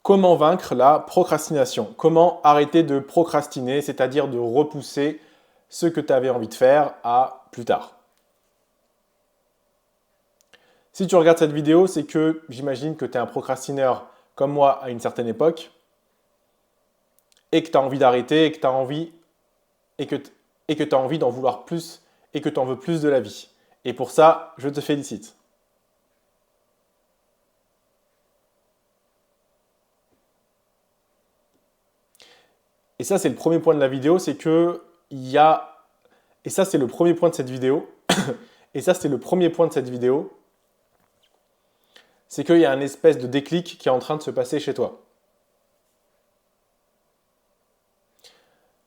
Comment vaincre la procrastination? Comment arrêter de procrastiner, c'est-à-dire de repousser ce que tu avais envie de faire à plus tard? Si tu regardes cette vidéo, c'est que j'imagine que tu es un procrastineur comme moi à une certaine époque et que tu as envie d'arrêter et que tu as envie et que tu as envie d'en vouloir plus et que tu en veux plus de la vie. Et pour ça, je te félicite. Et ça, c'est le premier point de la vidéo, c'est que il y a... Et ça, c'est le premier point de cette vidéo. Et ça, c'est le premier point de cette vidéo. C'est qu'il y a un espèce de déclic qui est en train de se passer chez toi.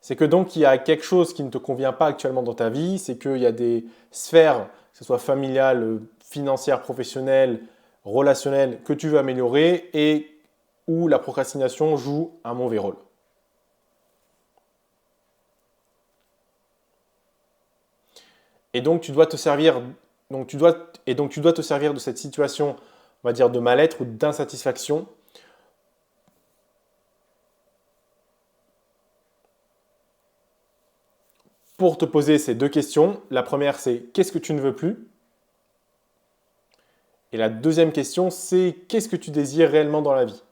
C'est que donc il y a quelque chose qui ne te convient pas actuellement dans ta vie, c'est qu'il y a des sphères, que ce soit familiales, financières, professionnelles, relationnelles, que tu veux améliorer et où la procrastination joue un mauvais rôle. Et donc tu dois te servir, tu dois te servir de cette situation, on va dire, de mal-être ou d'insatisfaction pour te poser ces deux questions. La première, c'est qu'est-ce que tu ne veux plus? Et la deuxième question, c'est qu'est-ce que tu désires réellement dans la vie?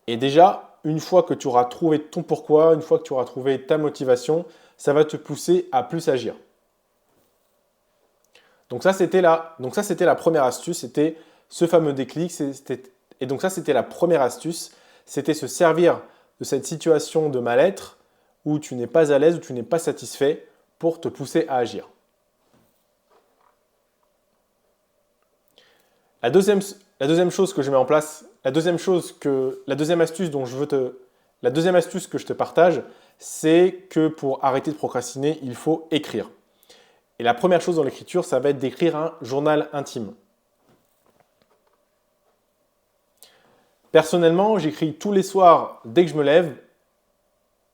Et déjà, une fois que tu auras trouvé ton pourquoi, une fois que tu auras trouvé ta motivation, ça va te pousser à plus agir. Donc ça, c'était la première astuce, c'était ce fameux déclic. Et donc ça, c'était la première astuce, c'était se servir de cette situation de mal-être où tu n'es pas à l'aise, où tu n'es pas satisfait pour te pousser à agir. La deuxième chose que je mets en place, la deuxième astuce que je te partage, c'est que pour arrêter de procrastiner, il faut écrire. Et la première chose dans l'écriture, ça va être d'écrire un journal intime. Personnellement, j'écris tous les soirs dès que je me lève.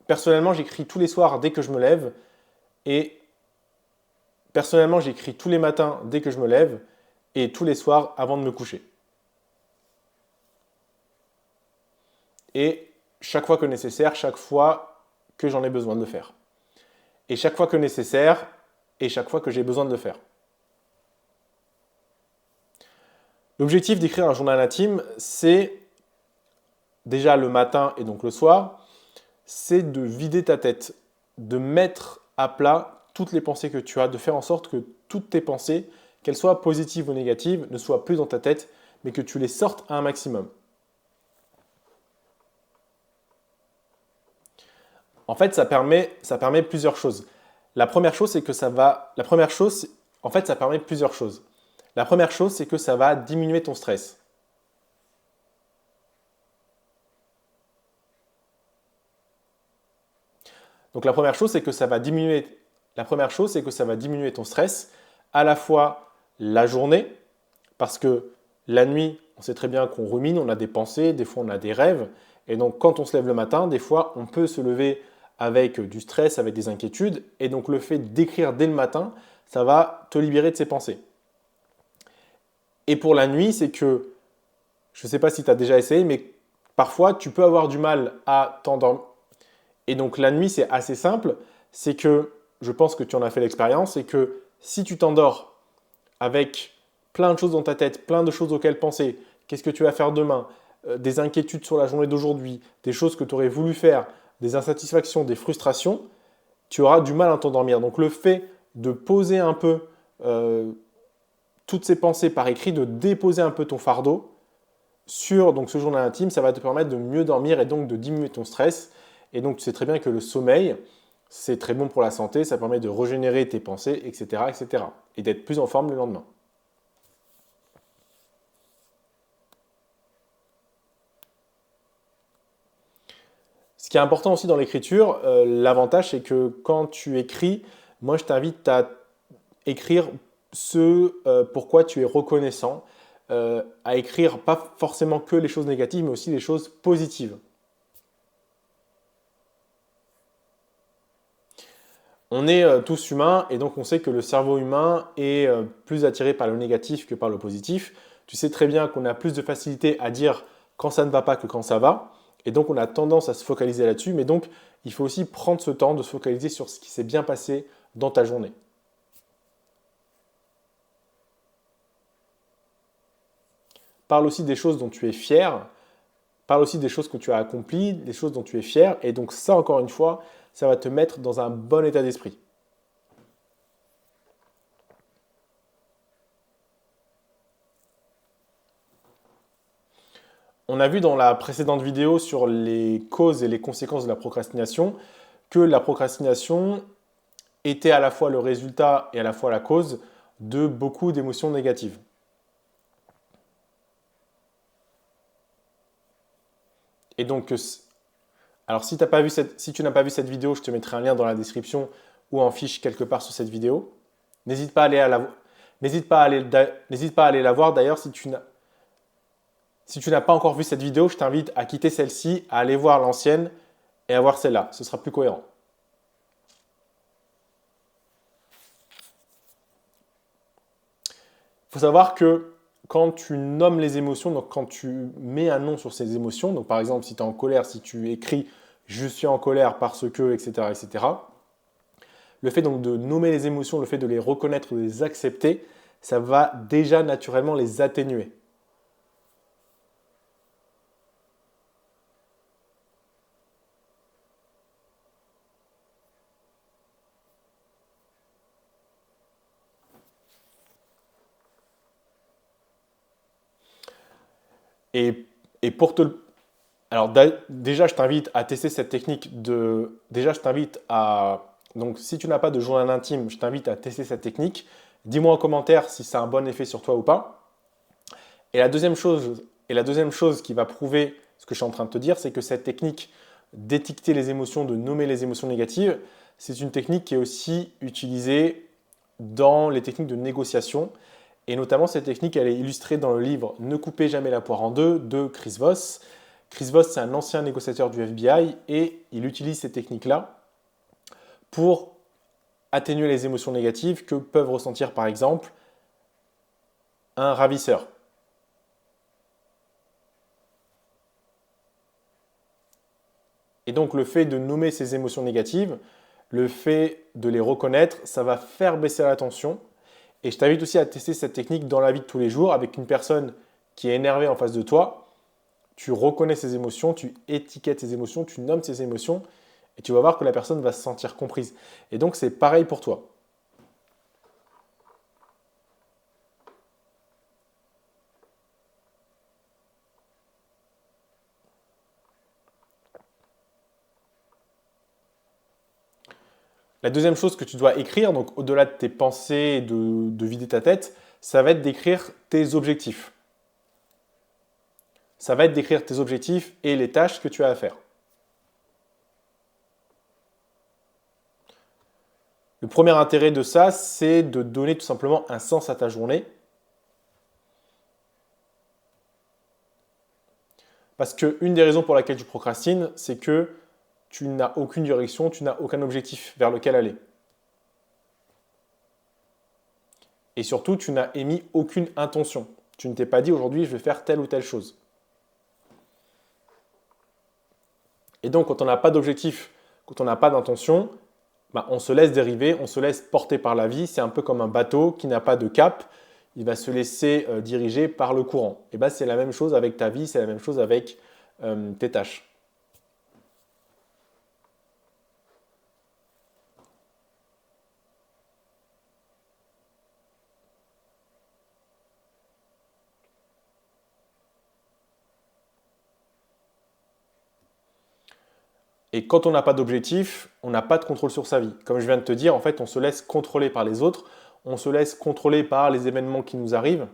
Personnellement, j'écris tous les soirs dès que je me lève. Et personnellement, j'écris tous les matins dès que je me lève et tous les soirs avant de me coucher. Et chaque fois que nécessaire, chaque fois que j'en ai besoin de le faire. Et chaque fois que nécessaire, et chaque fois que j'ai besoin de le faire. L'objectif d'écrire un journal intime, c'est déjà le matin et donc le soir, c'est de vider ta tête, de mettre à plat toutes les pensées que tu as, de faire en sorte que toutes tes pensées, qu'elles soient positives ou négatives, ne soient plus dans ta tête, mais que tu les sortes à un maximum. En fait, ça permet plusieurs choses. La première chose, c'est que ça permet plusieurs choses. La première chose, c'est que ça va diminuer ton stress. Donc la première chose, c'est que ça va diminuer ton stress à la fois la journée, parce que la nuit, on sait très bien qu'on rumine, on a des pensées, des fois on a des rêves, et donc quand on se lève le matin, des fois on peut se lever avec du stress, avec des inquiétudes, et donc le fait d'écrire dès le matin, ça va te libérer de ces pensées. Et pour la nuit, c'est que, je ne sais pas si tu as déjà essayé, mais parfois tu peux avoir du mal à t'endormir. Et donc la nuit, c'est assez simple, c'est que, je pense que tu en as fait l'expérience, c'est que si tu t'endors avec plein de choses dans ta tête, plein de choses auxquelles penser, qu'est-ce que tu vas faire demain, des inquiétudes sur la journée d'aujourd'hui, des choses que tu aurais voulu faire, des insatisfactions, des frustrations, tu auras du mal à t'endormir. Donc le fait de poser un peu toutes ces pensées par écrit, de déposer un peu ton fardeau sur donc, ce journal intime, ça va te permettre de mieux dormir et donc de diminuer ton stress. Et donc tu sais très bien que le sommeil, c'est très bon pour la santé, ça permet de régénérer tes pensées, etc. etc. et d'être plus en forme le lendemain. Ce qui est important aussi dans l'écriture, l'avantage c'est que quand tu écris, moi je t'invite à écrire ce pourquoi tu es reconnaissant, à écrire pas forcément que les choses négatives, mais aussi les choses positives. On est tous humains et donc on sait que le cerveau humain est plus attiré par le négatif que par le positif. Tu sais très bien qu'on a plus de facilité à dire quand ça ne va pas que quand ça va. Et donc, on a tendance à se focaliser là-dessus. Mais donc, il faut aussi prendre ce temps de se focaliser sur ce qui s'est bien passé dans ta journée. Parle aussi des choses dont tu es fier. Parle aussi des choses que tu as accomplies, des choses dont tu es fier. Et donc ça, encore une fois, ça va te mettre dans un bon état d'esprit. On a vu dans la précédente vidéo sur les causes et les conséquences de la procrastination que la procrastination était à la fois le résultat et à la fois la cause de beaucoup d'émotions négatives. Et donc, alors si tu n'as pas vu cette vidéo, je te mettrai un lien dans la description ou en fiche quelque part sur cette vidéo. N'hésite pas à aller la voir. D'ailleurs, si tu n'as pas encore vu cette vidéo, je t'invite à quitter celle-ci, à aller voir l'ancienne et à voir celle-là. Ce sera plus cohérent. Il faut savoir que quand tu nommes les émotions, donc quand tu mets un nom sur ces émotions, donc par exemple si tu es en colère, si tu écris je suis en colère parce que, etc., etc., le fait donc de nommer les émotions, le fait de les reconnaître, de les accepter, ça va déjà naturellement les atténuer. Et, et pour te... Alors déjà, je t'invite à tester cette technique de... Déjà, je t'invite à... Donc, si tu n'as pas de journal intime, je t'invite à tester cette technique. Dis-moi en commentaire si ça a un bon effet sur toi ou pas. Et la deuxième chose qui va prouver ce que je suis en train de te dire, c'est que cette technique d'étiqueter les émotions, de nommer les émotions négatives, c'est une technique qui est aussi utilisée dans les techniques de négociation. Et notamment, cette technique, elle est illustrée dans le livre Ne coupez jamais la poire en deux de Chris Voss. Chris Voss, c'est un ancien négociateur du FBI et il utilise ces techniques-là pour atténuer les émotions négatives que peuvent ressentir par exemple un ravisseur. Et donc le fait de nommer ces émotions négatives, le fait de les reconnaître, ça va faire baisser la tension. Et je t'invite aussi à tester cette technique dans la vie de tous les jours avec une personne qui est énervée en face de toi. Tu reconnais ses émotions, tu étiquettes ses émotions, tu nommes ses émotions et tu vas voir que la personne va se sentir comprise. Et donc c'est pareil pour toi. La deuxième chose que tu dois écrire, donc au-delà de tes pensées et de vider ta tête, ça va être d'écrire tes objectifs. Ça va être d'écrire tes objectifs et les tâches que tu as à faire. Le premier intérêt de ça, c'est de donner tout simplement un sens à ta journée. Parce qu'une des raisons pour laquelle tu procrastines, c'est que tu n'as aucune direction, tu n'as aucun objectif vers lequel aller. Et surtout, tu n'as émis aucune intention. Tu ne t'es pas dit aujourd'hui, je vais faire telle ou telle chose. Et donc, quand on n'a pas d'objectif, quand on n'a pas d'intention, on se laisse dériver, on se laisse porter par la vie. C'est un peu comme un bateau qui n'a pas de cap. Il va se laisser diriger par le courant. Et c'est la même chose avec ta vie, c'est la même chose avec tes tâches. Et quand on n'a pas d'objectif, on n'a pas de contrôle sur sa vie. Comme je viens de te dire, en fait, on se laisse contrôler par les autres, on se laisse contrôler par les événements qui nous arrivent,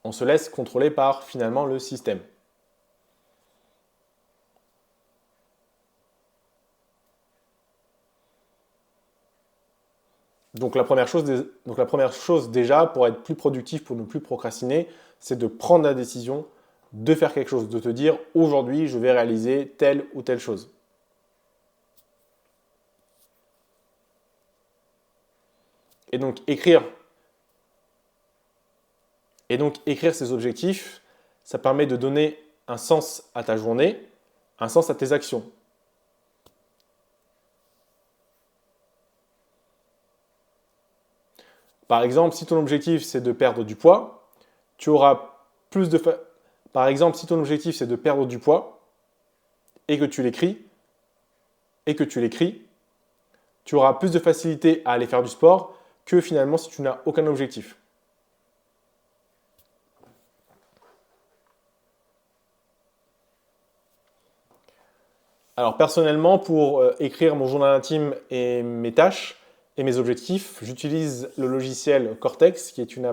on se laisse contrôler par finalement le système. Donc la première chose déjà, pour être plus productif, pour ne plus procrastiner, c'est de prendre la décision de faire quelque chose, de te dire aujourd'hui je vais réaliser telle ou telle chose. Et donc écrire Et donc, écrire ces objectifs, ça permet de donner un sens à ta journée, un sens à tes actions. Par exemple, si ton objectif c'est de perdre du poids, tu auras plus de Par exemple, si ton objectif c'est de perdre du poids et que tu l'écris tu auras plus de facilité à aller faire du sport que finalement si tu n'as aucun objectif. Alors personnellement, pour écrire mon journal intime et mes tâches et mes objectifs, j'utilise le logiciel Cortex, qui est une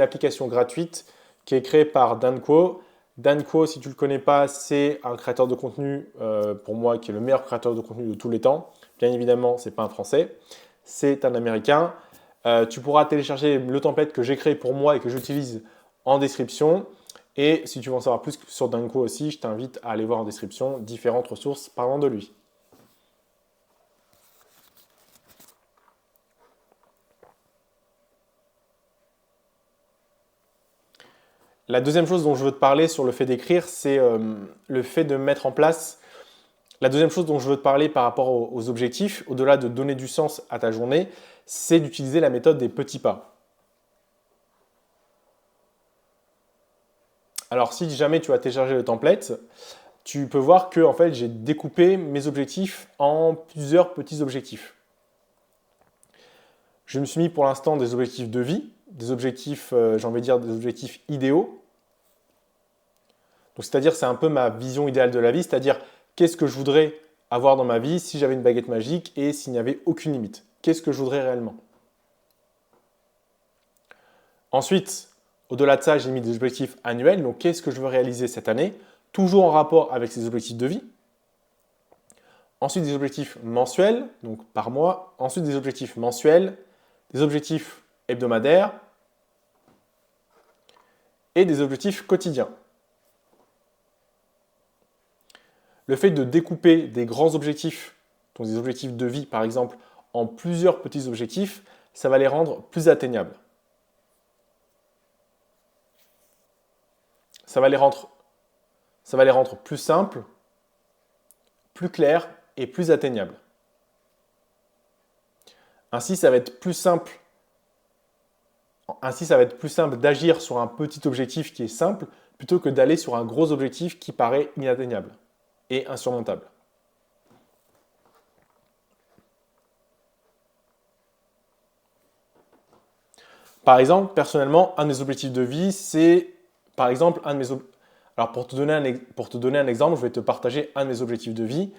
application gratuite qui est créée par Dan Kuo. Dan Kuo, si tu ne le connais pas, c'est un créateur de contenu, pour moi, qui est le meilleur créateur de contenu de tous les temps. Bien évidemment, ce n'est pas un Français, c'est un Américain. Tu pourras télécharger le template que j'ai créé pour moi et que j'utilise en description. Et si tu veux en savoir plus sur Dan Kuo aussi, je t'invite à aller voir en description différentes ressources parlant de lui. La deuxième chose dont je veux te parler sur le fait d'écrire, c'est le fait de mettre en place. La deuxième chose dont je veux te parler par rapport aux objectifs, au-delà de donner du sens à ta journée, c'est d'utiliser la méthode des petits pas. Alors, si jamais tu as téléchargé le template, tu peux voir que en fait, j'ai découpé mes objectifs en plusieurs petits objectifs. Je me suis mis pour l'instant des objectifs de vie, des objectifs, j'ai envie de dire des objectifs idéaux. Donc, c'est-à-dire, c'est un peu ma vision idéale de la vie, c'est-à-dire qu'est-ce que je voudrais avoir dans ma vie si j'avais une baguette magique et s'il n'y avait aucune limite. Qu'est-ce que je voudrais réellement? Ensuite, au-delà de ça, j'ai mis des objectifs annuels. Donc, qu'est-ce que je veux réaliser cette année? Toujours en rapport avec ces objectifs de vie. Ensuite, des objectifs mensuels, donc par mois. Ensuite, des objectifs mensuels, des objectifs hebdomadaires et des objectifs quotidiens. Le fait de découper des grands objectifs, donc des objectifs de vie par exemple, en plusieurs petits objectifs, ça va les rendre plus atteignables. Ça va les rendre plus simples, plus clairs et plus atteignables. Ainsi, ça va être plus simple d'agir sur un petit objectif qui est simple plutôt que d'aller sur un gros objectif qui paraît inatteignable et insurmontable. Par exemple, personnellement, un de mes objectifs de vie, c'est, par exemple, Alors, pour te donner un exemple, je vais te partager un de mes objectifs de vie.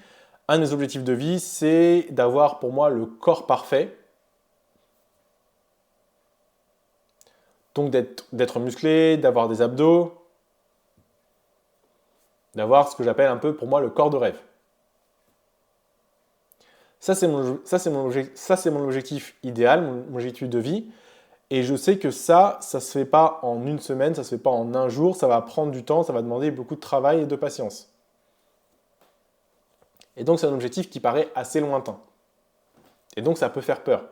Un de mes objectifs de vie, c'est d'avoir pour moi le corps parfait. Donc, d'être musclé, d'avoir des abdos, d'avoir ce que j'appelle un peu pour moi le corps de rêve. Ça, c'est mon objectif idéal, mon objectif de vie. Et je sais que ça ne se fait pas en une semaine, ça ne se fait pas en un jour, ça va prendre du temps, ça va demander beaucoup de travail et de patience. Et donc c'est un objectif qui paraît assez lointain. Et donc ça peut faire peur.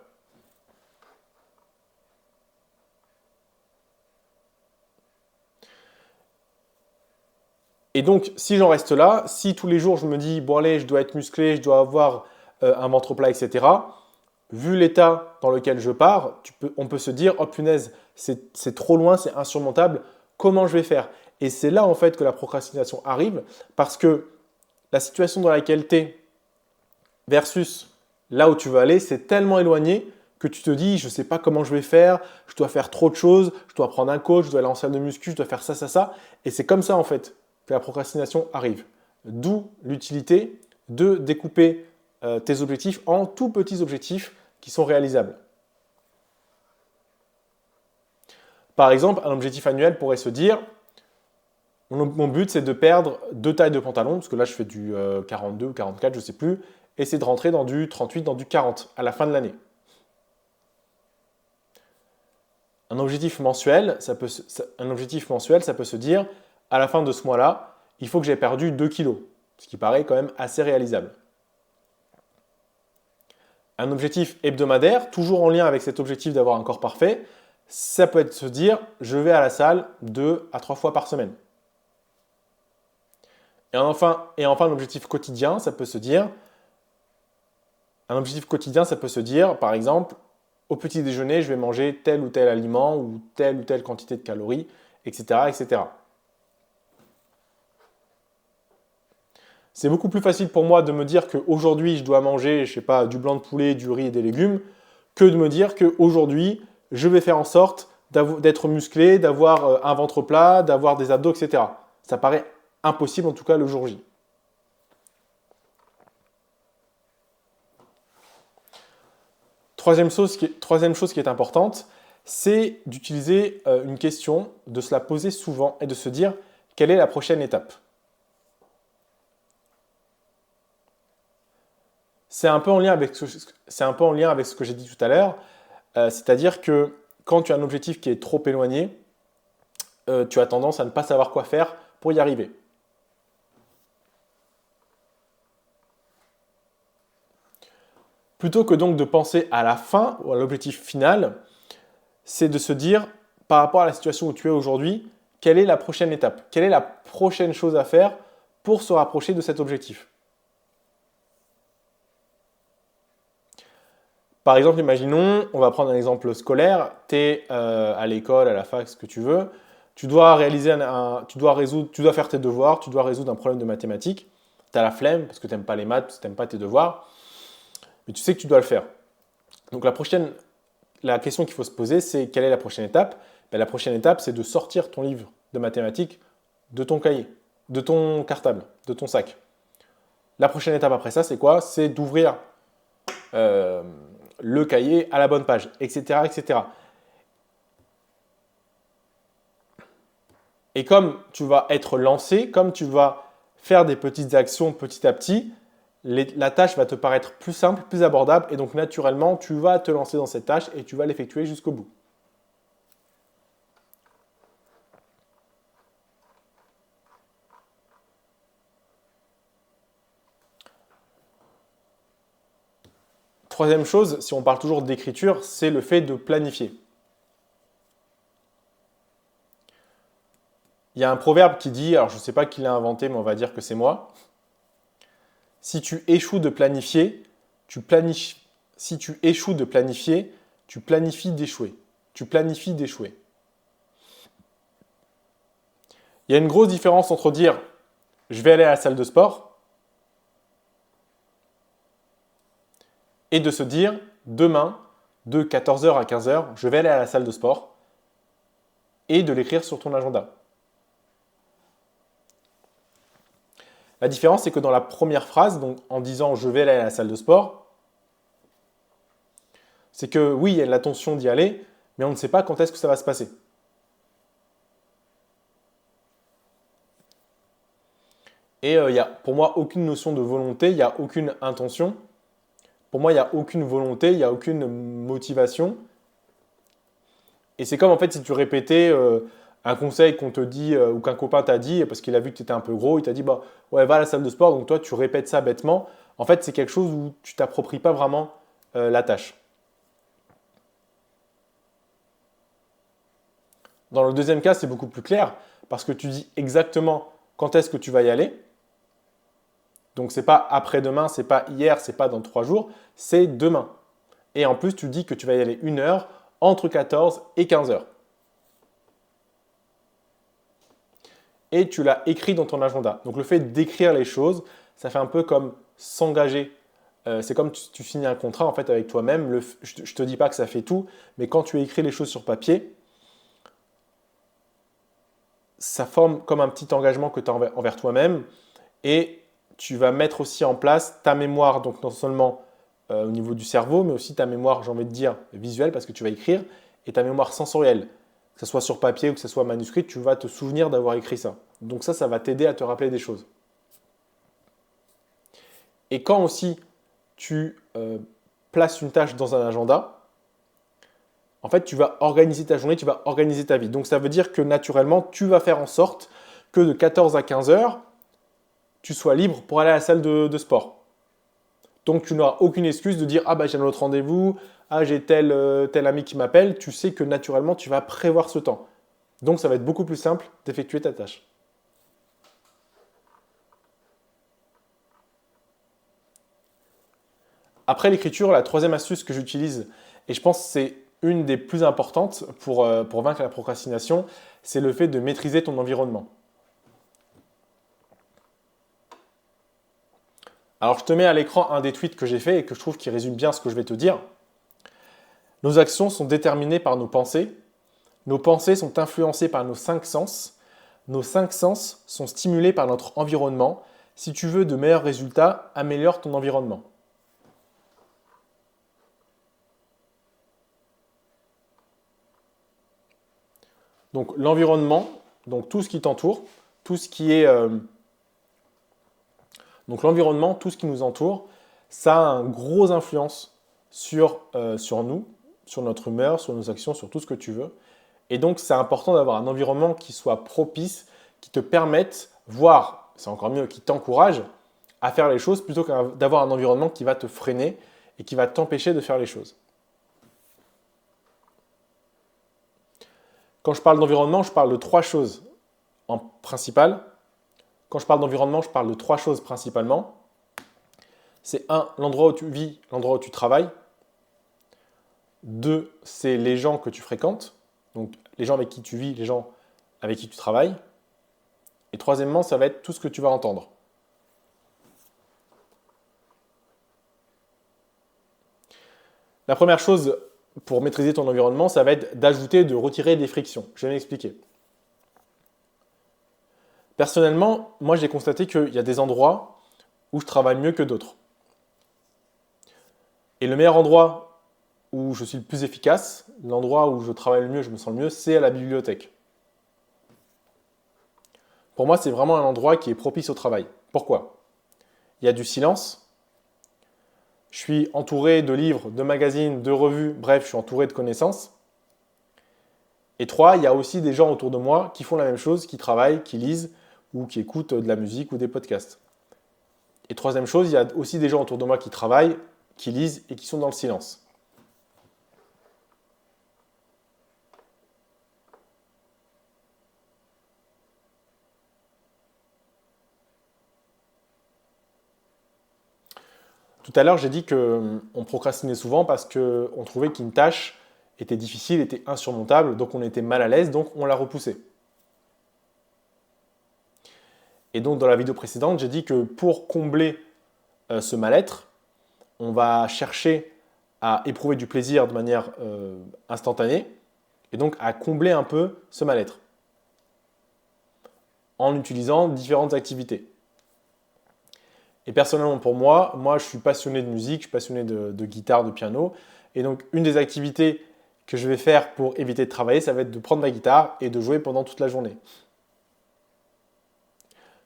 Et donc si j'en reste là, si tous les jours je me dis, bon allez, je dois être musclé, je dois avoir un ventre plat, etc., vu l'état dans lequel je pars, on peut se dire, oh punaise, c'est trop loin, c'est insurmontable, comment je vais faire? Et c'est là en fait que la procrastination arrive, parce que la situation dans laquelle tu es versus là où tu veux aller, c'est tellement éloigné que tu te dis, je ne sais pas comment je vais faire, je dois faire trop de choses, je dois prendre un coach, je dois aller en salle de muscu, je dois faire ça, ça, ça. Et c'est comme ça en fait que la procrastination arrive. D'où l'utilité de découper tes objectifs en tout petits objectifs qui sont réalisables. Par exemple, un objectif annuel pourrait se dire, mon but c'est de perdre 2 tailles de pantalon, parce que là je fais du 42 ou 44, je ne sais plus, et c'est de rentrer dans du 38, dans du 40 à la fin de l'année. Un objectif mensuel, ça peut se dire, à la fin de ce mois-là, il faut que j'ai perdu 2 kilos, ce qui paraît quand même assez réalisable. Un objectif hebdomadaire, toujours en lien avec cet objectif d'avoir un corps parfait, Ça peut être se dire, je vais à la salle 2 à 3 fois par semaine. Et enfin, l'objectif quotidien, ça peut se dire, par exemple, au petit déjeuner, je vais manger tel ou tel aliment ou telle quantité de calories, etc., etc. C'est beaucoup plus facile pour moi de me dire qu'aujourd'hui, je dois manger, je sais pas, du blanc de poulet, du riz et des légumes, que de me dire qu'aujourd'hui, je vais faire en sorte d'être musclé, d'avoir un ventre plat, d'avoir des abdos, etc. Ça paraît impossible, en tout cas le jour J. Troisième chose qui est importante, c'est d'utiliser une question, de se la poser souvent et de se dire quelle est la prochaine étape. C'est un peu en lien avec ce que j'ai dit tout à l'heure, c'est-à-dire que quand tu as un objectif qui est trop éloigné, tu as tendance à ne pas savoir quoi faire pour y arriver. Plutôt que donc de penser à la fin ou à l'objectif final, c'est de se dire, par rapport à la situation où tu es aujourd'hui, quelle est la prochaine étape? Quelle est la prochaine chose à faire pour se rapprocher de cet objectif? Par exemple, imaginons, on va prendre un exemple scolaire, tu es à l'école, à la fac, ce que tu veux, tu dois faire tes devoirs, tu dois résoudre un problème de mathématiques, tu as la flemme parce que tu n'aimes pas les maths, parce que tu n'aimes pas tes devoirs, mais tu sais que tu dois le faire. Donc la question qu'il faut se poser, c'est quelle est la prochaine étape? Ben, la prochaine étape, c'est de sortir ton livre de mathématiques de ton cahier, de ton cartable, de ton sac. La prochaine étape après ça, c'est quoi? C'est d'ouvrir le cahier à la bonne page, etc., etc. Et comme tu vas être lancé, comme tu vas faire des petites actions petit à petit, la tâche va te paraître plus simple, plus abordable, et donc naturellement, tu vas te lancer dans cette tâche et tu vas l'effectuer jusqu'au bout. Troisième chose, si on parle toujours d'écriture, c'est le fait de planifier. Il y a un proverbe qui dit, alors je ne sais pas qui l'a inventé, mais on va dire que c'est moi. Si tu échoues de planifier, si tu échoues de planifier, tu planifies d'échouer. Tu planifies d'échouer. Il y a une grosse différence entre dire je vais aller à la salle de sport et de se dire demain, de 14h à 15h, je vais aller à la salle de sport et de l'écrire sur ton agenda. La différence, c'est que dans la première phrase, donc en disant je vais aller à la salle de sport, c'est que oui, il y a l'intention d'y aller, mais on ne sait pas quand est-ce que ça va se passer. Et il n'y a pour moi aucune notion de volonté, il n'y a aucune intention. Pour moi, il n'y a aucune volonté, il n'y a aucune motivation. Et c'est comme en fait si tu répétais un conseil qu'on te dit ou qu'un copain t'a dit parce qu'il a vu que tu étais un peu gros, il t'a dit bah ouais va à la salle de sport, donc toi tu répètes ça bêtement. En fait, c'est quelque chose où tu t'appropries pas vraiment la tâche. Dans le deuxième cas, c'est beaucoup plus clair parce que tu dis exactement quand est-ce que tu vas y aller. Donc c'est pas après-demain, c'est pas hier, c'est pas dans 3 jours, c'est demain. Et en plus, tu dis que tu vas y aller 1 heure entre 14 et 15 heures. Et tu l'as écrit dans ton agenda. Donc le fait d'écrire les choses, ça fait un peu comme s'engager. C'est comme tu signes un contrat en fait avec toi-même. Je ne te dis pas que ça fait tout, mais quand tu écris les choses sur papier, ça forme comme un petit engagement que tu as envers toi-même. Et tu vas mettre aussi en place ta mémoire, donc non seulement au niveau du cerveau, mais aussi ta mémoire, j'ai envie de dire, visuelle, parce que tu vas écrire, et ta mémoire sensorielle. Que ce soit sur papier ou que ce soit manuscrit, tu vas te souvenir d'avoir écrit ça. Donc ça va t'aider à te rappeler des choses. Et quand aussi tu places une tâche dans un agenda, en fait, tu vas organiser ta journée, tu vas organiser ta vie. Donc ça veut dire que naturellement, tu vas faire en sorte que de 14 à 15 heures, tu sois libre pour aller à la salle de sport. Donc tu n'auras aucune excuse de dire ah bah j'ai un autre rendez-vous, ah j'ai tel ami qui m'appelle, tu sais que naturellement tu vas prévoir ce temps. Donc ça va être beaucoup plus simple d'effectuer ta tâche. Après l'écriture, la troisième astuce que j'utilise, et je pense que c'est une des plus importantes pour vaincre la procrastination, c'est le fait de maîtriser ton environnement. Alors je te mets à l'écran un des tweets que j'ai fait et que je trouve qui résume bien ce que je vais te dire. Nos actions sont déterminées par nos pensées. Nos pensées sont influencées par nos cinq sens. Nos cinq sens sont stimulés par notre environnement. Si tu veux de meilleurs résultats, améliore ton environnement. Donc l'environnement, donc tout ce qui t'entoure, tout ce qui est donc l'environnement, tout ce qui nous entoure, ça a une grosse influence sur nous, sur notre humeur, sur nos actions, sur tout ce que tu veux. Et donc c'est important d'avoir un environnement qui soit propice, qui te permette, voire, c'est encore mieux, qui t'encourage à faire les choses plutôt que d'avoir un environnement qui va te freiner et qui va t'empêcher de faire les choses. Quand je parle d'environnement, je parle de trois choses en principal. Quand je parle d'environnement, je parle de trois choses principalement. C'est un, l'endroit où tu vis, l'endroit où tu travailles. Deux, c'est les gens que tu fréquentes. Donc les gens avec qui tu vis, les gens avec qui tu travailles. Et troisièmement, ça va être tout ce que tu vas entendre. La première chose pour maîtriser ton environnement, ça va être d'ajouter, de retirer des frictions. Je vais m'expliquer. Personnellement, moi j'ai constaté qu'il y a des endroits où je travaille mieux que d'autres. Et le meilleur endroit où je suis le plus efficace, l'endroit où je travaille le mieux, je me sens le mieux, c'est à la bibliothèque. Pour moi, c'est vraiment un endroit qui est propice au travail. Pourquoi? Il y a du silence. Je suis entouré de livres, de magazines, de revues, bref, je suis entouré de connaissances. Et trois, il y a aussi des gens autour de moi qui font la même chose, qui travaillent, qui lisent ou qui écoutent de la musique ou des podcasts. Et troisième chose, il y a aussi des gens autour de moi qui travaillent, qui lisent et qui sont dans le silence. Tout à l'heure, j'ai dit qu'on procrastinait souvent parce qu'on trouvait qu'une tâche était difficile, était insurmontable, donc on était mal à l'aise, donc on la repoussait. Et donc dans la vidéo précédente, j'ai dit que pour combler ce mal-être, on va chercher à éprouver du plaisir de manière instantanée, et donc à combler un peu ce mal-être en utilisant différentes activités. Et personnellement pour moi, je suis passionné de musique, je suis passionné de guitare, de piano. Et donc une des activités que je vais faire pour éviter de travailler, ça va être de prendre ma guitare et de jouer pendant toute la journée.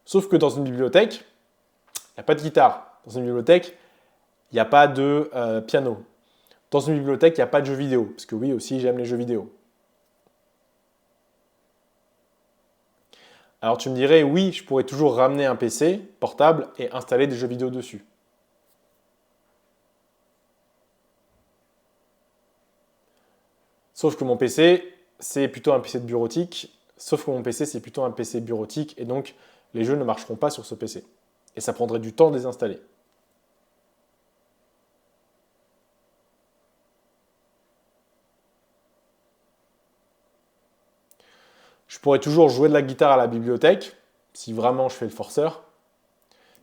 Sauf que dans une bibliothèque, il n'y a pas de guitare. Dans une bibliothèque, il n'y a pas de piano. Dans une bibliothèque, il n'y a pas de jeux vidéo. Parce que oui, aussi, j'aime les jeux vidéo. Alors tu me dirais, oui, je pourrais toujours ramener un PC portable et installer des jeux vidéo dessus. Sauf que mon PC, c'est plutôt un PC de bureautique. Sauf que mon PC, c'est plutôt un PC bureautique. Et donc, les jeux ne marcheront pas sur ce PC. Et ça prendrait du temps de les installer. Je pourrais toujours jouer de la guitare à la bibliothèque, si vraiment je fais le forceur.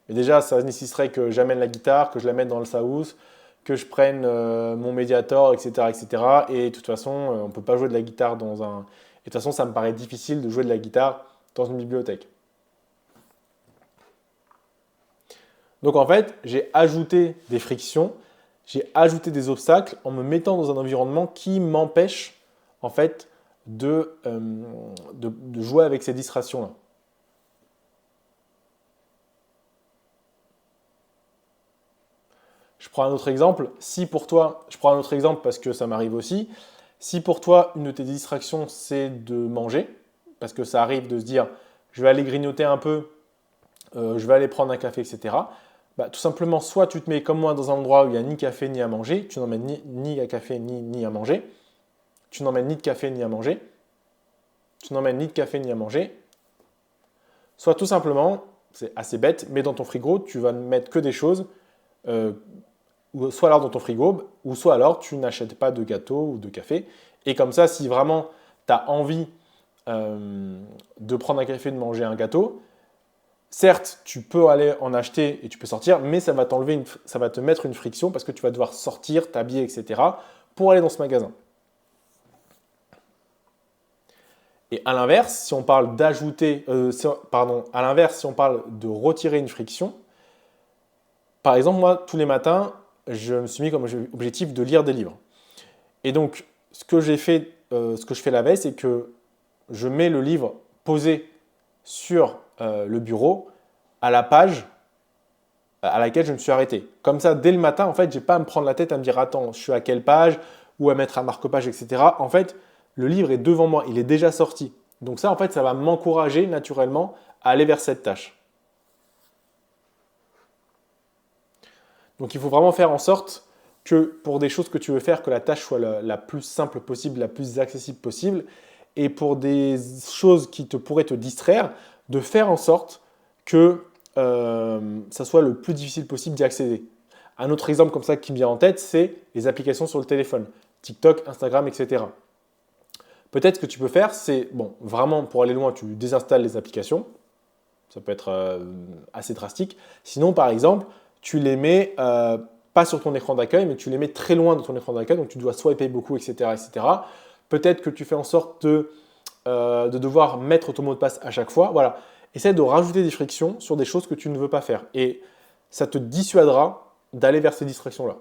Mais déjà, ça nécessiterait que j'amène la guitare, que je la mette dans le Saus, que je prenne mon Mediator, etc., etc. Et de toute façon, on ne peut pas jouer de la guitare dans un... Et de toute façon, ça me paraît difficile de jouer de la guitare dans une bibliothèque. Donc en fait, j'ai ajouté des frictions, j'ai ajouté des obstacles en me mettant dans un environnement qui m'empêche en fait de jouer avec ces distractions-là. Je prends un autre exemple. Si pour toi, je prends un autre exemple parce que ça m'arrive aussi. Si pour toi, une de tes distractions, c'est de manger, parce que ça arrive de se dire, je vais aller grignoter un peu, je vais aller prendre un café, etc. Tout simplement, soit tu te mets comme moi dans un endroit où il n'y a ni café ni à manger, tu n'emmènes ni à café ni à manger, tu n'emmènes ni de café ni à manger, tu n'emmènes ni de café ni à manger, soit tout simplement, c'est assez bête, mais dans ton frigo, tu vas ne mettre que des choses, ou soit alors dans ton frigo, ou soit alors tu n'achètes pas de gâteau ou de café. Et comme ça, si vraiment tu as envie de prendre un café, de manger un gâteau, certes, tu peux aller en acheter et tu peux sortir, mais ça va ça va te mettre une friction parce que tu vas devoir sortir, t'habiller, etc. pour aller dans ce magasin. Et à l'inverse, si on parle d'ajouter, à l'inverse, si on parle de retirer une friction, par exemple, moi, tous les matins, je me suis mis comme objectif de lire des livres. Et donc, ce que j'ai fait, ce que je fais la veille, c'est que je mets le livre posé sur le bureau à la page à laquelle je me suis arrêté. Comme ça, dès le matin, en fait, je n'ai pas à me prendre la tête à me dire attends, je suis à quelle page ou à mettre un marque-page, etc. En fait, le livre est devant moi, il est déjà sorti. Donc ça, en fait, ça va m'encourager naturellement à aller vers cette tâche. Donc il faut vraiment faire en sorte que pour des choses que tu veux faire, que la tâche soit la plus simple possible, la plus accessible possible. Et pour des choses qui pourraient te distraire, de faire en sorte que ça soit le plus difficile possible d'y accéder. Un autre exemple comme ça qui me vient en tête, c'est les applications sur le téléphone. TikTok, Instagram, etc. Peut-être ce que tu peux faire, c'est, bon, vraiment pour aller loin, tu désinstalles les applications. Ça peut être assez drastique. Sinon, par exemple, tu les mets pas sur ton écran d'accueil, mais tu les mets très loin de ton écran d'accueil, donc tu dois swiper beaucoup, etc. etc. Peut-être que tu fais en sorte de devoir mettre ton mot de passe à chaque fois. Voilà. Essaie de rajouter des frictions sur des choses que tu ne veux pas faire. Et ça te dissuadera d'aller vers ces distractions-là.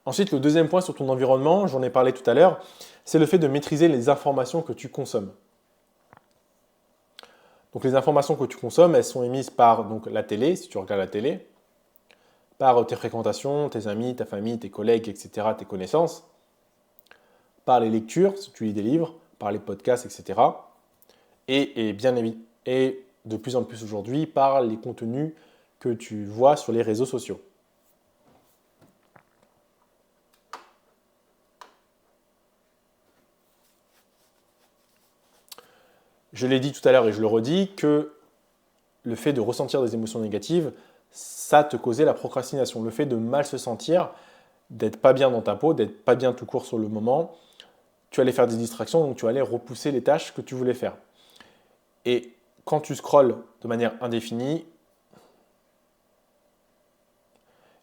Ensuite, le deuxième point sur ton environnement, j'en ai parlé tout à l'heure, c'est le fait de maîtriser les informations que tu consommes. Donc les informations que tu consommes, elles sont émises par donc, la télé, si tu regardes la télé, par tes fréquentations, tes amis, ta famille, tes collègues, etc., tes connaissances, par les lectures, si tu lis des livres, par les podcasts, etc. Et bien évidemment, et de plus en plus aujourd'hui, par les contenus que tu vois sur les réseaux sociaux. Je l'ai dit tout à l'heure et je le redis que le fait de ressentir des émotions négatives, ça te causait la procrastination. Le fait de mal se sentir, d'être pas bien dans ta peau, d'être pas bien tout court sur le moment, tu allais faire des distractions, donc tu allais repousser les tâches que tu voulais faire. Et quand tu scrolles de manière indéfinie,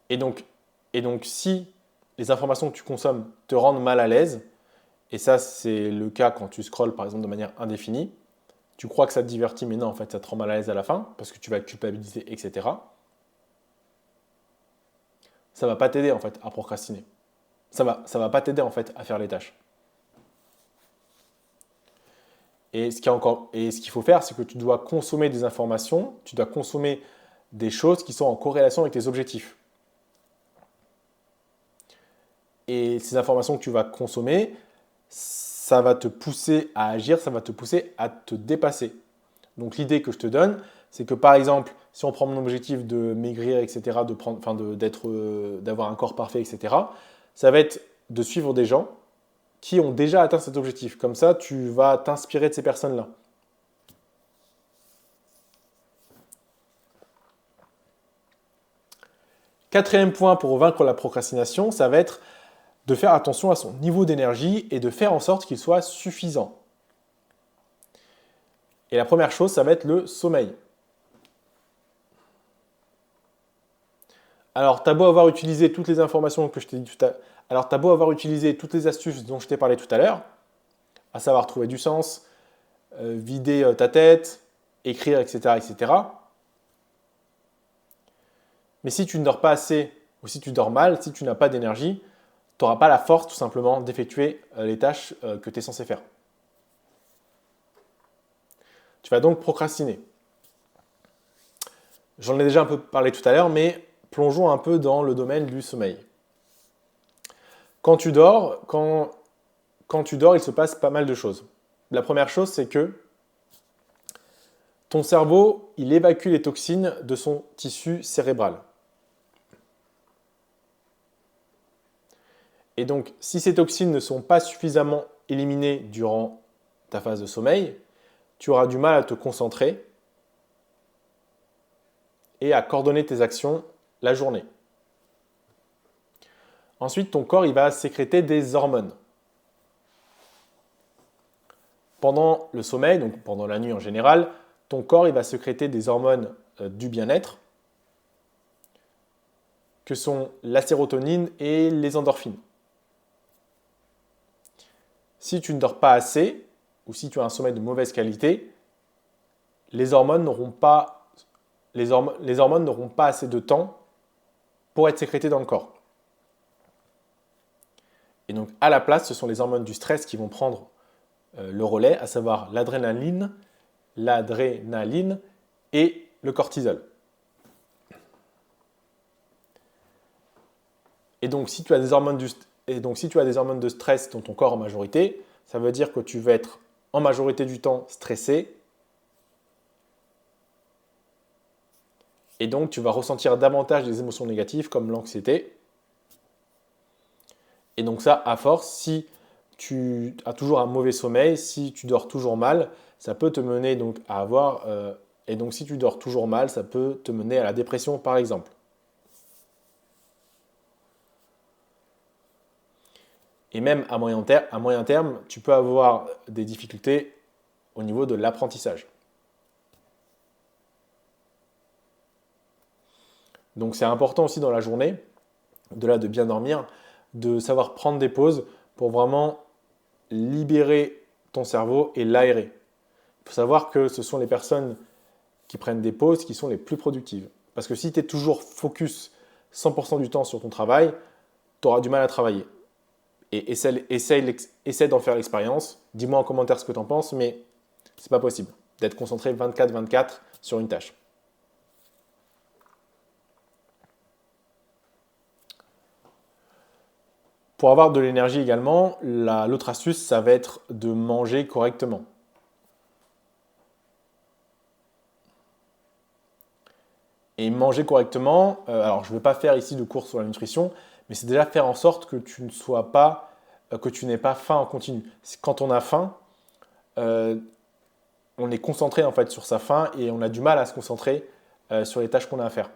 et donc si les informations que tu consommes te rendent mal à l'aise, et ça c'est le cas quand tu scrolles par exemple de manière indéfinie, tu crois que ça te divertit, mais non, en fait, ça te rend mal à l'aise à la fin, parce que tu vas être culpabilisé, etc. Ça ne va pas t'aider, en fait, à procrastiner. Ça va pas t'aider, en fait, à faire les tâches. Et ce qu'il faut faire, c'est que tu dois consommer des informations, tu dois consommer des choses qui sont en corrélation avec tes objectifs. Et ces informations que tu vas consommer, ça va te pousser à agir, ça va te pousser à te dépasser. Donc l'idée que je te donne, c'est que par exemple, si on prend mon objectif de maigrir, etc., d'avoir un corps parfait, etc., ça va être de suivre des gens qui ont déjà atteint cet objectif. Comme ça, tu vas t'inspirer de ces personnes-là. Quatrième point pour vaincre la procrastination, ça va être de faire attention à son niveau d'énergie et de faire en sorte qu'il soit suffisant. Et la première chose, ça va être le sommeil. Alors, tu as beau avoir utilisé toutes les informations que je t'ai dit tout à l'heure, alors tu as beau avoir utilisé toutes les astuces dont je t'ai parlé tout à l'heure, à savoir trouver du sens, vider ta tête, écrire, etc., etc. Mais si tu ne dors pas assez ou si tu dors mal, si tu n'as pas d'énergie, tu n'auras pas la force tout simplement d'effectuer les tâches que tu es censé faire. Tu vas donc procrastiner. J'en ai déjà un peu parlé tout à l'heure, mais plongeons un peu dans le domaine du sommeil. Quand tu dors, il se passe pas mal de choses. La première chose, c'est que ton cerveau, il évacue les toxines de son tissu cérébral. Et donc, si ces toxines ne sont pas suffisamment éliminées durant ta phase de sommeil, tu auras du mal à te concentrer et à coordonner tes actions la journée. Ensuite, ton corps il va sécréter des hormones. Pendant le sommeil, donc pendant la nuit en général, ton corps il va sécréter des hormones du bien-être, que sont la sérotonine et les endorphines. Si tu ne dors pas assez, ou si tu as un sommeil de mauvaise qualité, les hormones n'auront pas assez de temps pour être sécrétées dans le corps. Et donc, à la place, ce sont les hormones du stress qui vont prendre le relais, à savoir l'adrénaline et le cortisol. Et donc, si tu as des hormones de stress dans ton corps en majorité, ça veut dire que tu vas être en majorité du temps stressé. Et donc, tu vas ressentir davantage des émotions négatives comme l'anxiété. Et donc ça, à force, si tu as toujours un mauvais sommeil, si tu dors toujours mal, ça peut te mener donc à avoir... et donc si tu dors toujours mal, ça peut te mener à la dépression par exemple. Et même à moyen terme, tu peux avoir des difficultés au niveau de l'apprentissage. Donc c'est important aussi dans la journée, de bien dormir, de savoir prendre des pauses pour vraiment libérer ton cerveau et l'aérer. Il faut savoir que ce sont les personnes qui prennent des pauses qui sont les plus productives. Parce que si tu es toujours focus 100% du temps sur ton travail, tu auras du mal à travailler. Et essaie d'en faire l'expérience. Dis-moi en commentaire ce que tu en penses, mais c'est pas possible d'être concentré 24/24 sur une tâche. Pour avoir de l'énergie également, l'autre astuce, ça va être de manger correctement. Et manger correctement, alors je ne vais pas faire ici de cours sur la nutrition, mais c'est déjà faire en sorte que tu n'aies pas faim en continu. Quand on a faim, on est concentré en fait sur sa faim et on a du mal à se concentrer sur les tâches qu'on a à faire.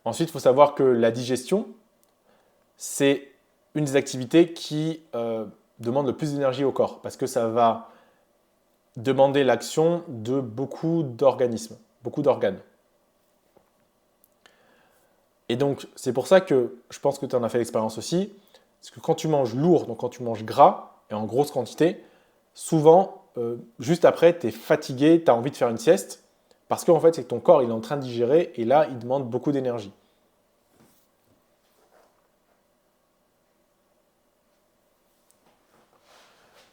Ensuite, il faut savoir que la digestion, c'est une des activités qui demande le plus d'énergie au corps parce que ça va demander l'action de beaucoup d'organismes, beaucoup d'organes. Et donc, c'est pour ça que je pense que tu en as fait l'expérience aussi, parce que quand tu manges lourd, donc quand tu manges gras et en grosse quantité, souvent, juste après, tu es fatigué, tu as envie de faire une sieste, parce qu'en fait, c'est que ton corps il est en train de digérer et là, il demande beaucoup d'énergie.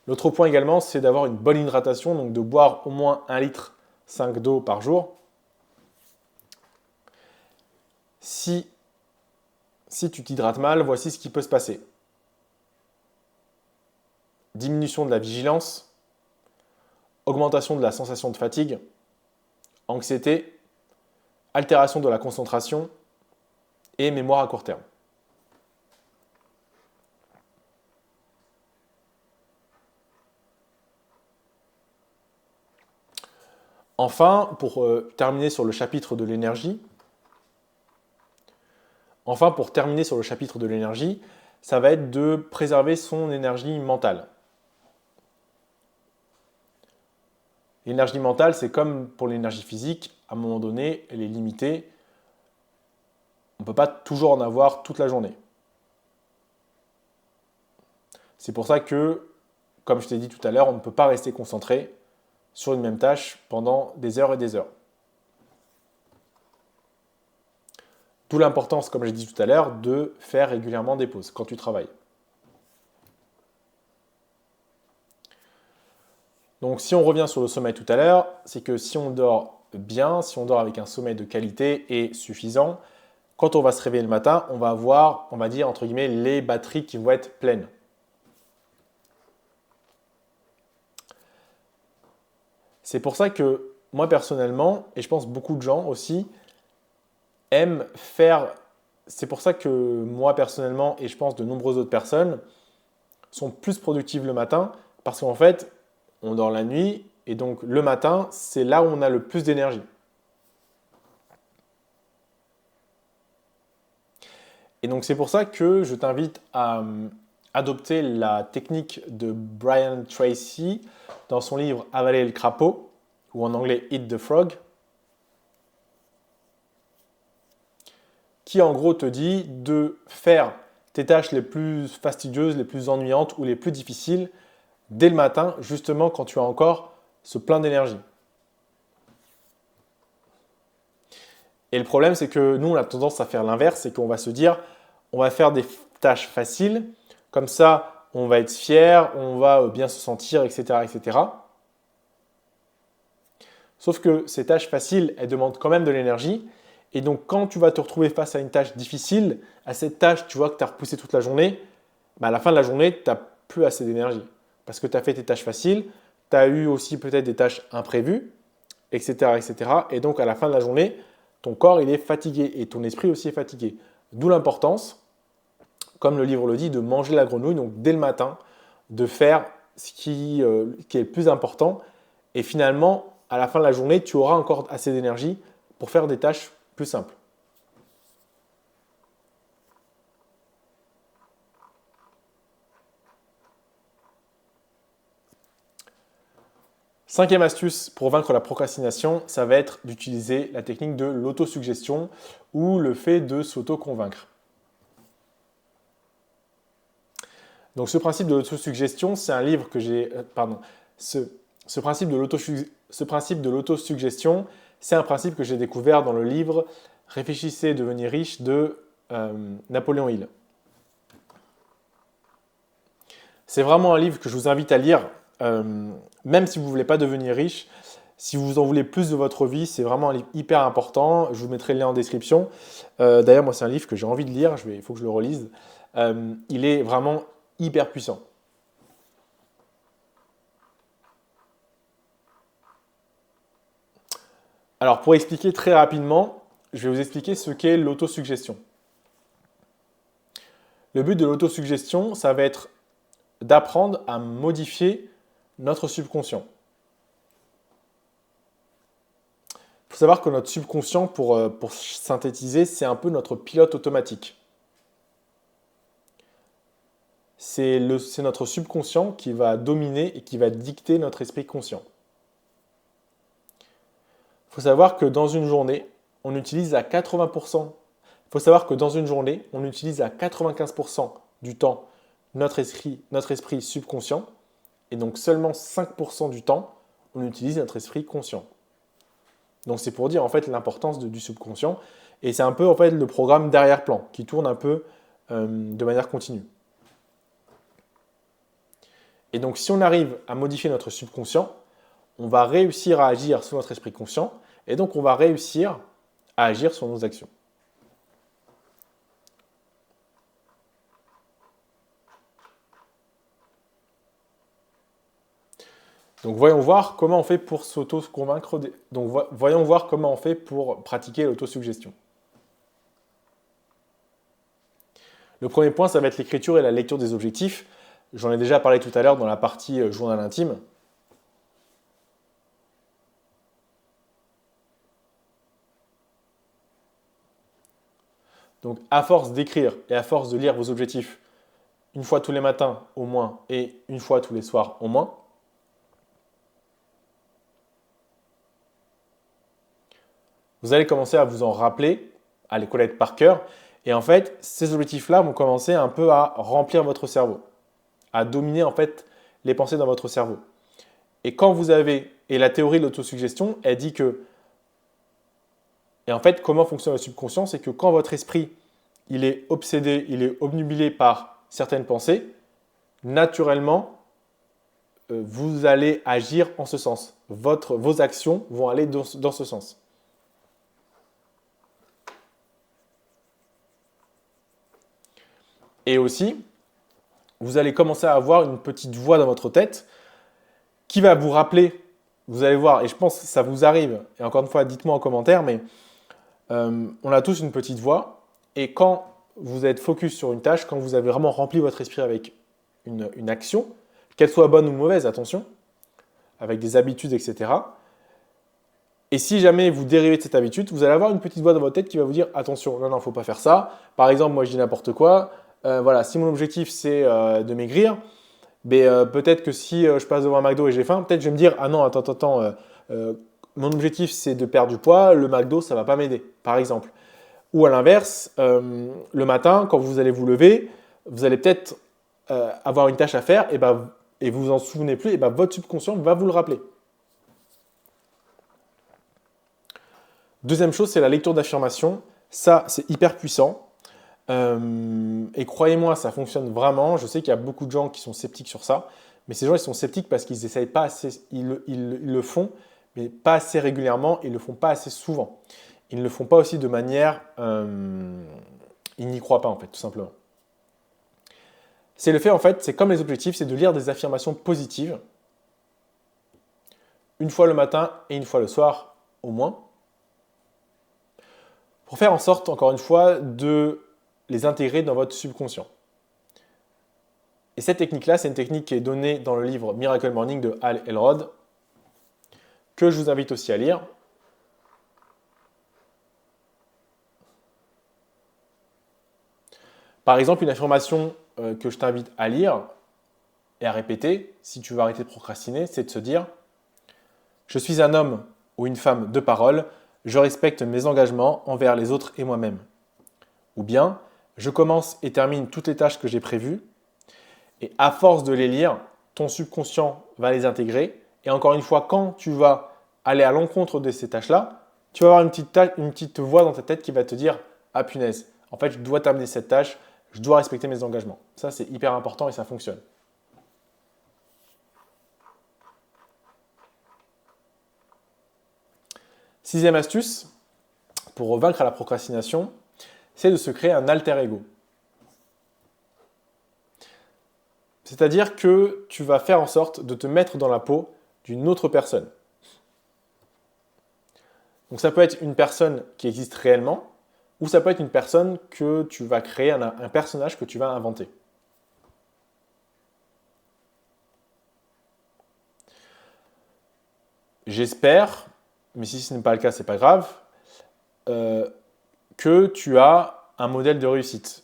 L'autre point également, c'est d'avoir une bonne hydratation, donc de boire au moins 1,5 litre d'eau par jour. Si tu t'hydrates mal, voici ce qui peut se passer. Diminution de la vigilance, augmentation de la sensation de fatigue, anxiété, altération de la concentration et mémoire à court terme. Enfin, pour terminer sur le chapitre de l'énergie, ça va être de préserver son énergie mentale. L'énergie mentale, c'est comme pour l'énergie physique, à un moment donné, elle est limitée. On ne peut pas toujours en avoir toute la journée. C'est pour ça que, comme je t'ai dit tout à l'heure, on ne peut pas rester concentré sur une même tâche pendant des heures et des heures. D'où l'importance, comme j'ai dit tout à l'heure, de faire régulièrement des pauses quand tu travailles. Donc si on revient sur le sommeil tout à l'heure, c'est que si on dort bien, si on dort avec un sommeil de qualité et suffisant, quand on va se réveiller le matin, on va avoir, on va dire, entre guillemets, les batteries qui vont être pleines. C'est pour ça que moi personnellement, et je pense beaucoup de gens aussi, aiment faire. C'est pour ça que moi personnellement, et je pense de nombreuses autres personnes, sont plus productives le matin, parce qu'en fait, on dort la nuit, et donc le matin, c'est là où on a le plus d'énergie. Et donc c'est pour ça que je t'invite à adopter la technique de Brian Tracy dans son livre Avaler le crapaud, ou en anglais Eat the Frog, qui en gros te dit de faire tes tâches les plus fastidieuses, les plus ennuyantes ou les plus difficiles dès le matin, justement quand tu as encore ce plein d'énergie. Et le problème, c'est que nous, on a tendance à faire l'inverse, c'est qu'on va se dire, on va faire des tâches faciles, comme ça, on va être fier, on va bien se sentir, etc., etc. Sauf que ces tâches faciles, elles demandent quand même de l'énergie. Et donc, quand tu vas te retrouver face à une tâche difficile, à cette tâche, tu vois que tu as repoussé toute la journée, à la fin de la journée, tu n'as plus assez d'énergie. Parce que tu as fait tes tâches faciles, tu as eu aussi peut-être des tâches imprévues, etc., etc. Et donc, à la fin de la journée, ton corps, il est fatigué et ton esprit aussi est fatigué. D'où l'importance, comme le livre le dit, de manger la grenouille, donc dès le matin, de faire ce qui est le plus important. Et finalement, à la fin de la journée, tu auras encore assez d'énergie pour faire des tâches plus simples. Cinquième astuce pour vaincre la procrastination, ça va être d'utiliser la technique de l'autosuggestion ou le fait de s'auto-convaincre. Donc ce principe de l'autosuggestion, c'est un livre que j'ai... Ce principe de l'autosuggestion, c'est un principe que j'ai découvert dans le livre Réfléchissez et devenez riche de Napoléon Hill. C'est vraiment un livre que je vous invite à lire, même si vous ne voulez pas devenir riche. Si vous en voulez plus de votre vie, c'est vraiment un livre hyper important. Je vous mettrai le lien en description. D'ailleurs, moi, c'est un livre que j'ai envie de lire. Il faut que je le relise. Il est vraiment hyper puissant. Alors, pour expliquer très rapidement, je vais vous expliquer ce qu'est l'autosuggestion. Le but de l'autosuggestion, ça va être d'apprendre à modifier notre subconscient. Il faut savoir que notre subconscient, pour synthétiser, c'est un peu notre pilote automatique. C'est notre subconscient qui va dominer et qui va dicter notre esprit conscient. Il faut savoir que dans une journée, on utilise à 80%. Il faut savoir que dans une journée, on utilise à 95% du temps notre esprit subconscient, et donc seulement 5% du temps, on utilise notre esprit conscient. Donc c'est pour dire en fait l'importance du subconscient, et c'est un peu en fait le programme d'arrière-plan qui tourne un peu de manière continue. Et donc si on arrive à modifier notre subconscient, on va réussir à agir sur notre esprit conscient, et donc on va réussir à agir sur nos actions. Donc voyons voir comment on fait pour s'auto-convaincre. Donc voyons voir comment on fait pour pratiquer l'autosuggestion. Le premier point, ça va être l'écriture et la lecture des objectifs. J'en ai déjà parlé tout à l'heure dans la partie journal intime. Donc à force d'écrire et à force de lire vos objectifs une fois tous les matins au moins et une fois tous les soirs au moins, vous allez commencer à vous en rappeler, à les connaître par cœur. Et en fait, ces objectifs-là vont commencer un peu à remplir votre cerveau, à dominer en fait les pensées dans votre cerveau. Et quand vous avez, et la théorie de l'autosuggestion, elle dit que, et en fait, comment fonctionne le subconscient, c'est que quand votre esprit, il est obsédé, il est obnubilé par certaines pensées, naturellement, vous allez agir en ce sens. Vos actions vont aller dans ce sens. Et aussi, vous allez commencer à avoir une petite voix dans votre tête qui va vous rappeler, vous allez voir, et je pense que ça vous arrive, et encore une fois, dites-moi en commentaire, mais on a tous une petite voix, et quand vous êtes focus sur une tâche, quand vous avez vraiment rempli votre esprit avec une action, qu'elle soit bonne ou mauvaise, attention, avec des habitudes, etc. Et si jamais vous dérivez de cette habitude, vous allez avoir une petite voix dans votre tête qui va vous dire attention, non, il ne faut pas faire ça. Par exemple, moi je dis n'importe quoi. Voilà, si mon objectif c'est de maigrir, peut-être que si je passe devant un McDo et j'ai faim, peut-être je vais me dire ah non, attends, mon objectif c'est de perdre du poids, le McDo ça ne va pas m'aider, par exemple. Ou à l'inverse, le matin, quand vous allez vous lever, vous allez peut-être avoir une tâche à faire et vous vous en souvenez plus, et votre subconscient va vous le rappeler. Deuxième chose, c'est la lecture d'affirmation. Ça, c'est hyper puissant. Et croyez-moi, ça fonctionne vraiment. Je sais qu'il y a beaucoup de gens qui sont sceptiques sur ça, mais ces gens, ils sont sceptiques parce qu'ils essayent pas assez, ils le font, mais pas assez régulièrement, ils le font pas assez souvent. Ils ne le font pas aussi de manière, ils n'y croient pas en fait, tout simplement. C'est le fait en fait, c'est comme les objectifs, c'est de lire des affirmations positives une fois le matin et une fois le soir au moins, pour faire en sorte, encore une fois, de les intégrer dans votre subconscient. Et cette technique-là, c'est une technique qui est donnée dans le livre Miracle Morning de Hal Elrod, que je vous invite aussi à lire. Par exemple, une affirmation que je t'invite à lire et à répéter, si tu veux arrêter de procrastiner, c'est de se dire « Je suis un homme ou une femme de parole, je respecte mes engagements envers les autres et moi-même. » Ou bien « Je commence et termine toutes les tâches que j'ai prévues, et à force de les lire, ton subconscient va les intégrer. Et encore une fois, quand tu vas aller à l'encontre de ces tâches-là, tu vas avoir une petite voix dans ta tête qui va te dire « Ah punaise, en fait, je dois terminer cette tâche, je dois respecter mes engagements. » Ça, c'est hyper important et ça fonctionne. Sixième astuce, pour vaincre la procrastination, c'est de se créer un alter ego. C'est-à-dire que tu vas faire en sorte de te mettre dans la peau d'une autre personne. Donc ça peut être une personne qui existe réellement, ou ça peut être une personne que tu vas créer, un personnage que tu vas inventer. J'espère, mais si ce n'est pas le cas, c'est pas grave, que tu as un modèle de réussite.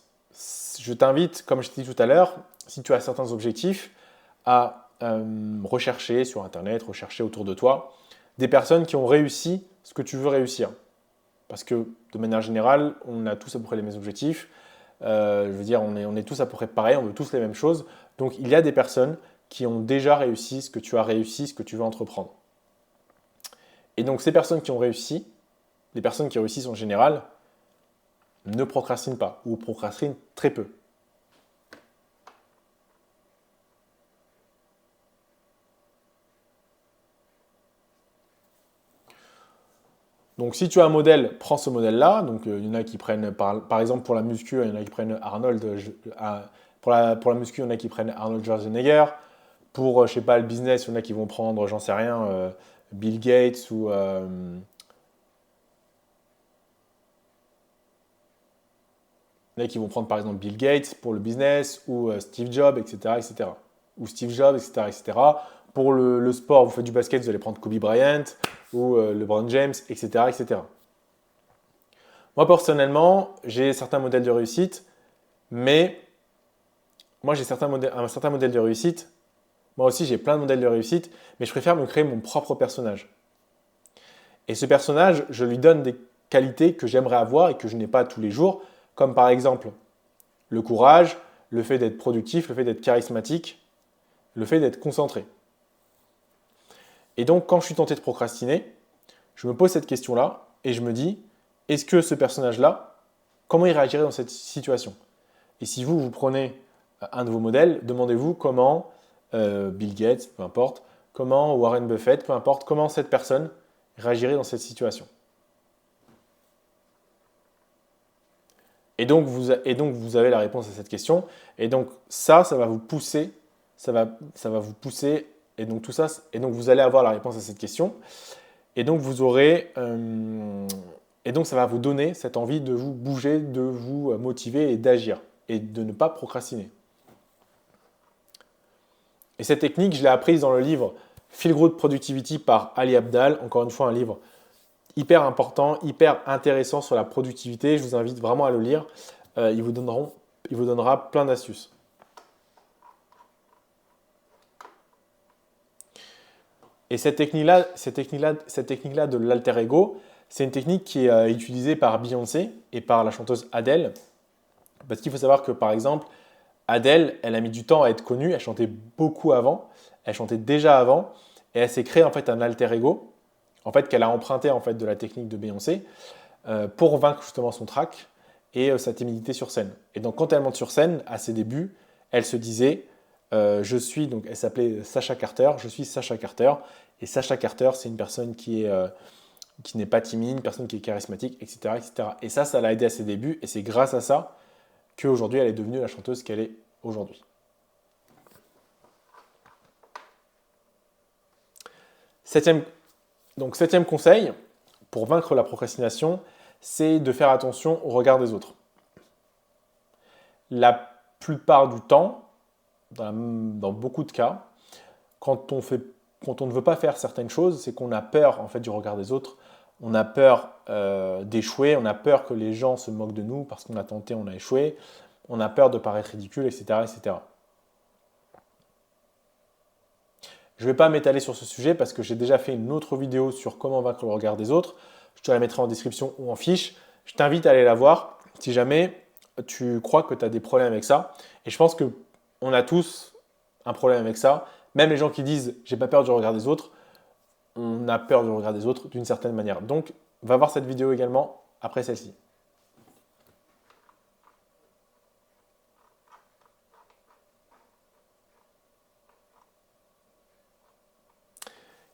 Je t'invite, comme je t'ai dit tout à l'heure, si tu as certains objectifs, à rechercher sur Internet, rechercher autour de toi des personnes qui ont réussi ce que tu veux réussir. Parce que de manière générale, on a tous à peu près les mêmes objectifs. Je veux dire, on est tous à peu près pareils, on veut tous les mêmes choses. Donc il y a des personnes qui ont déjà réussi ce que tu as réussi, ce que tu veux entreprendre. Et donc ces personnes qui ont réussi, les personnes qui réussissent en général, ne procrastinent pas ou procrastinent très peu. Donc si tu as un modèle, prends ce modèle-là. Donc il y en a qui prennent, par exemple pour la muscu, il y en a qui prennent Arnold. Pour la muscu, il y en a qui prennent Arnold Schwarzenegger. Pour, je sais pas, le business, il y en a qui vont prendre, j'en sais rien, Bill Gates ou... il y en a qui vont prendre par exemple Bill Gates pour le business ou Steve Jobs, etc., etc. Ou Steve Jobs, etc., etc. Pour le sport, vous faites du basket, vous allez prendre Kobe Bryant ou LeBron James, etc., etc. Moi, personnellement, j'ai certains modèles de réussite, mais moi, j'ai un certain modèle de réussite. Moi aussi, j'ai plein de modèles de réussite, mais je préfère me créer mon propre personnage. Et ce personnage, je lui donne des qualités que j'aimerais avoir et que je n'ai pas tous les jours, comme par exemple le courage, le fait d'être productif, le fait d'être charismatique, le fait d'être concentré. Et donc, quand je suis tenté de procrastiner, je me pose cette question-là et je me dis, est-ce que ce personnage-là, comment il réagirait dans cette situation? Et si vous prenez un de vos modèles, demandez-vous comment Bill Gates, peu importe, comment Warren Buffett, peu importe, comment cette personne réagirait dans cette situation. Et donc, vous avez la réponse à cette question. Et donc, ça va vous pousser, ça va vous pousser, et donc tout ça, et donc vous allez avoir la réponse à cette question. Et donc, et donc ça va vous donner cette envie de vous bouger, de vous motiver et d'agir, et de ne pas procrastiner. Et cette technique, je l'ai apprise dans le livre Feel Good Productivity par Ali Abdaal. Encore une fois, un livre hyper important, hyper intéressant sur la productivité. Je vous invite vraiment à le lire. Il vous donnera plein d'astuces. Et cette technique-là de l'alter ego, c'est une technique qui est utilisée par Beyoncé et par la chanteuse Adele. Parce qu'il faut savoir que, par exemple, Adele, elle a mis du temps à être connue. Elle chantait beaucoup avant. Elle chantait déjà avant. Et elle s'est créée en fait un alter ego, en fait, qu'elle a emprunté en fait de la technique de Beyoncé pour vaincre justement son trac et sa timidité sur scène. Et donc quand elle monte sur scène, à ses débuts, elle se disait donc elle s'appelait Sacha Carter, je suis Sacha Carter. Et Sacha Carter, c'est une personne qui n'est pas timide, une personne qui est charismatique, etc., etc. Et ça l'a aidé à ses débuts. Et c'est grâce à ça qu'aujourd'hui, elle est devenue la chanteuse qu'elle est aujourd'hui. Septième conseil, pour vaincre la procrastination, c'est de faire attention au regard des autres. La plupart du temps, dans beaucoup de cas, quand on ne veut pas faire certaines choses, c'est qu'on a peur en fait du regard des autres. On a peur d'échouer, on a peur que les gens se moquent de nous parce qu'on a tenté, on a échoué. On a peur de paraître ridicule, etc., etc. Je ne vais pas m'étaler sur ce sujet parce que j'ai déjà fait une autre vidéo sur comment vaincre le regard des autres. Je te la mettrai en description ou en fiche. Je t'invite à aller la voir si jamais tu crois que tu as des problèmes avec ça. Et je pense qu'on a tous un problème avec ça. Même les gens qui disent « j'ai pas peur du regard des autres », on a peur du regard des autres d'une certaine manière. Donc, va voir cette vidéo également après celle-ci.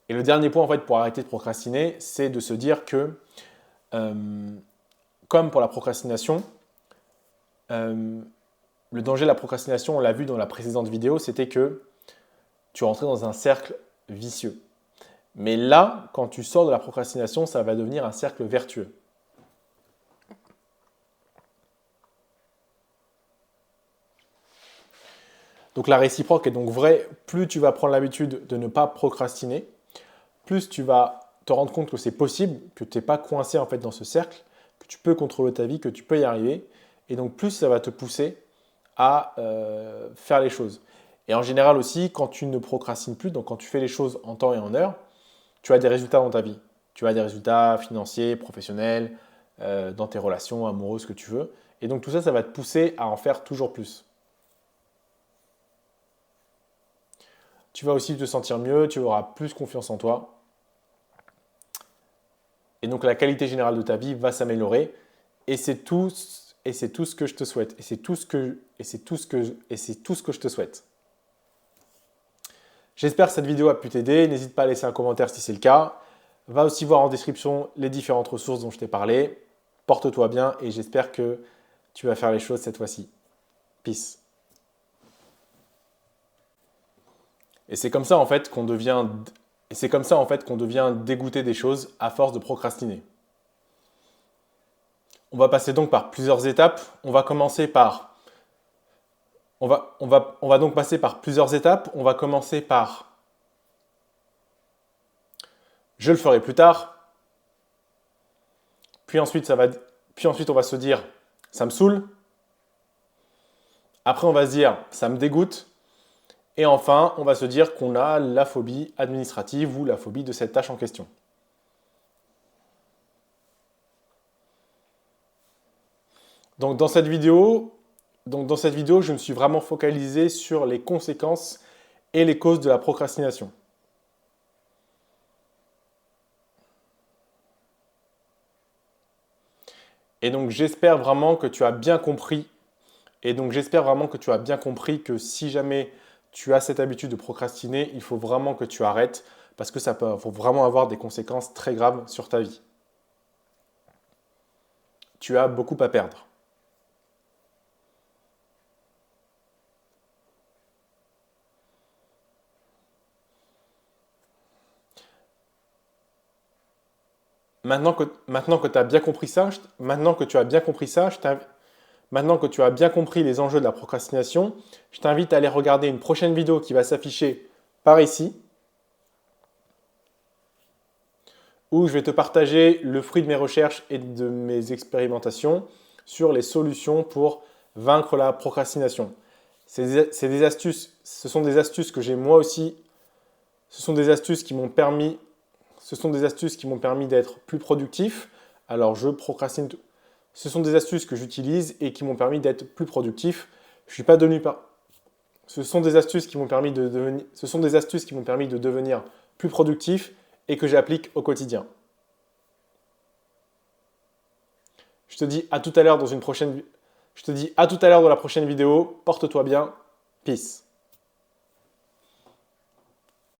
Et le dernier point en fait, pour arrêter de procrastiner, c'est de se dire que, comme pour la procrastination, le danger de la procrastination, on l'a vu dans la précédente vidéo, c'était que tu rentrais dans un cercle vicieux. Mais là, quand tu sors de la procrastination, ça va devenir un cercle vertueux. Donc la réciproque est donc vraie. Plus tu vas prendre l'habitude de ne pas procrastiner, plus tu vas te rendre compte que c'est possible, que tu n'es pas coincé en fait dans ce cercle, que tu peux contrôler ta vie, que tu peux y arriver. Et donc plus ça va te pousser à faire les choses. Et en général aussi, quand tu ne procrastines plus, donc quand tu fais les choses en temps et en heure, tu as des résultats dans ta vie. Tu as des résultats financiers, professionnels, dans tes relations amoureuses, ce que tu veux. Et donc tout ça, ça va te pousser à en faire toujours plus. Tu vas aussi te sentir mieux, tu auras plus confiance en toi. Et donc la qualité générale de ta vie va s'améliorer. Et c'est tout ce que je te souhaite. Et c'est tout ce que je te souhaite. J'espère que cette vidéo a pu t'aider. N'hésite pas à laisser un commentaire si c'est le cas. Va aussi voir en description les différentes ressources dont je t'ai parlé. Porte-toi bien et j'espère que tu vas faire les choses cette fois-ci. Peace. Et c'est comme ça en fait qu'on devient dégoûté des choses à force de procrastiner. On va passer donc par plusieurs étapes. On va commencer par je le ferai plus tard. Puis ensuite on va se dire ça me saoule. Après on va se dire ça me dégoûte. Et enfin, on va se dire qu'on a la phobie administrative ou la phobie de cette tâche en question. Donc dans cette vidéo, je me suis vraiment focalisé sur les conséquences et les causes de la procrastination. Et donc j'espère vraiment que tu as bien compris. Que si jamais tu as cette habitude de procrastiner, il faut vraiment que tu arrêtes parce que ça peut vraiment avoir des conséquences très graves sur ta vie. Tu as beaucoup à perdre. Maintenant que tu as bien compris ça, maintenant que tu as bien compris ça, maintenant que tu as bien compris les enjeux de la procrastination, je t'invite à aller regarder une prochaine vidéo qui va s'afficher par ici, où je vais te partager le fruit de mes recherches et de mes expérimentations sur les solutions pour vaincre la procrastination. C'est des astuces, ce sont des astuces que j'ai moi aussi, ce sont des astuces qui m'ont permis, d'être plus productif. Alors je procrastine, ce sont des astuces que j'utilise et qui m'ont permis d'être plus productif. Je suis pas devenu par... Ce sont des astuces qui m'ont permis de devenir, ce sont des astuces qui m'ont permis de devenir plus productif et que j'applique au quotidien. Je te dis à tout à l'heure dans une prochaine, je te dis à tout à l'heure dans la prochaine vidéo. Porte-toi bien. Peace.